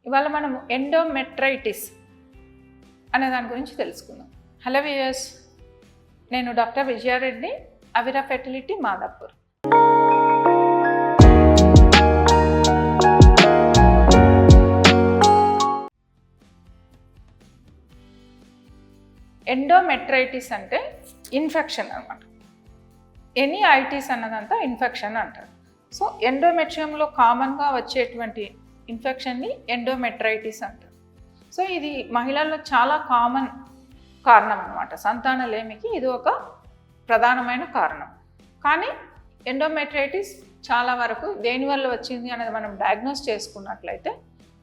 ఇవాళ మనం ఎండోమెట్రైటిస్ అనే దాని గురించి తెలుసుకుందాం. హలో వ్యూయర్స్, నేను doctor Vijaya Reddy, అవిరా fertility, Madhapur. Endometritis అంటే ఇన్ఫెక్షన్ అన్నమాట. ఎనీ ఐటిస్ అన్నదంతా ఇన్ఫెక్షన్ అంటారు. సో ఎండోమెట్రియంలో కామన్గా వచ్చేటువంటి ఇన్ఫెక్షన్ని ఎండోమెట్రైటిస్ అంటారు. సో ఇది మహిళల్లో చాలా కామన్ కారణం అన్నమాట. సంతానలేమికి ఇది ఒక ప్రధానమైన కారణం. కానీ ఎండోమెట్రైటిస్ చాలా వరకు దేనివల్ల వచ్చింది అనేది మనం డయాగ్నోస్ చేసుకున్నట్లయితే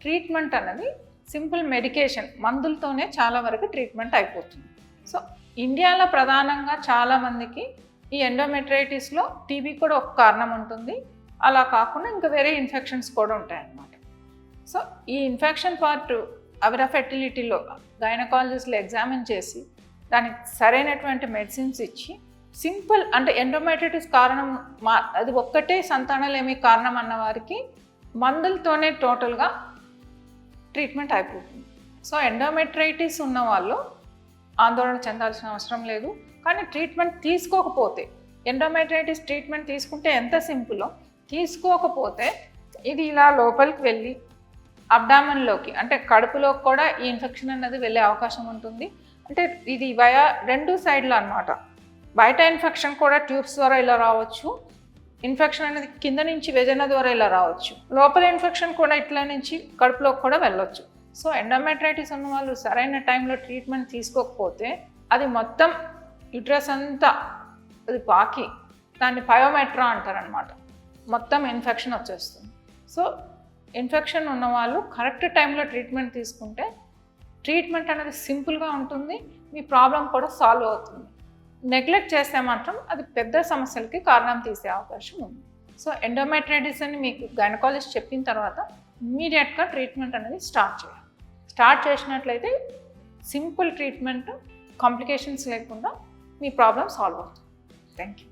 ట్రీట్మెంట్ అన్నది సింపుల్ మెడికేషన్, మందులతోనే చాలా వరకు ట్రీట్మెంట్ అయిపోతుంది. సో ఇండియాలో ప్రధానంగా చాలామందికి ఈ ఎండోమెట్రైటిస్లో టీబీ కూడా ఒక కారణం ఉంటుంది. అలా కాకుండా ఇంకా వేరే ఇన్ఫెక్షన్స్ కూడా ఉంటాయన్నమాట. సో ఈ ఇన్ఫెక్షన్ పార్ట్ అవిరా ఫెర్టిలిటీలో గైనకాలజిస్ట్లో ఎగ్జామిన్ చేసి దానికి సరైనటువంటి మెడిసిన్స్ ఇచ్చి సింపుల్ అంటే ఎండోమెట్రైటిస్ కారణం అది ఒక్కటే సంతానలేమి కారణం అన్న వారికి మందులతోనే టోటల్గా ట్రీట్మెంట్ అయిపోతుంది. సో ఎండోమెట్రైటిస్ ఉన్న వాళ్ళు ఆందోళన చెందాల్సిన అవసరం లేదు. కానీ ట్రీట్మెంట్ తీసుకోకపోతే, ఎండోమెట్రైటిస్ ట్రీట్మెంట్ తీసుకుంటే ఎంత సింపుల్లో, తీసుకోకపోతే ఇది ఇలా లోపలికి వెళ్ళి అబ్డామన్లోకి అంటే కడుపులోకి కూడా ఈ ఇన్ఫెక్షన్ అనేది వెళ్ళే అవకాశం ఉంటుంది. అంటే ఇది రెండు సైడ్లో అన్నమాట. బయట ఇన్ఫెక్షన్ కూడా ట్యూబ్స్ ద్వారా ఇలా రావచ్చు, ఇన్ఫెక్షన్ అనేది కింద నుంచి వెజైనా ద్వారా ఇలా రావచ్చు, లోపల ఇన్ఫెక్షన్ కూడా ఇట్లా నుంచి కడుపులోకి కూడా వెళ్ళొచ్చు. సో ఎండోమెట్రైటిస్ ఉన్న వాళ్ళు సరైన టైంలో ట్రీట్మెంట్ తీసుకోకపోతే అది మొత్తం యూట్రస్ అంతా అది పాకి దాన్ని పయోమెట్రా అంటారనమాట, మొత్తం ఇన్ఫెక్షన్ వచ్చేస్తుంది. సో ఇన్ఫెక్షన్ ఉన్నవాళ్ళు కరెక్ట్ టైంలో ట్రీట్మెంట్ తీసుకుంటే ట్రీట్మెంట్ అనేది సింపుల్గా ఉంటుంది, మీ ప్రాబ్లం కూడా సాల్వ్ అవుతుంది. నెగ్లెక్ట్ చేస్తే మాత్రం అది పెద్ద సమస్యలకి కారణం తీసే అవకాశం ఉంది. సో ఎండోమెట్రైటిస్ అని మీకు గైనకాలజిస్ట్ చెప్పిన తర్వాత ఇమ్మీడియట్గా ట్రీట్మెంట్ అనేది స్టార్ట్ చేసినట్లయితే సింపుల్ ట్రీట్మెంట్, కాంప్లికేషన్స్ లేకుండా మీ ప్రాబ్లం సాల్వ్ అవుతుంది. Thank you.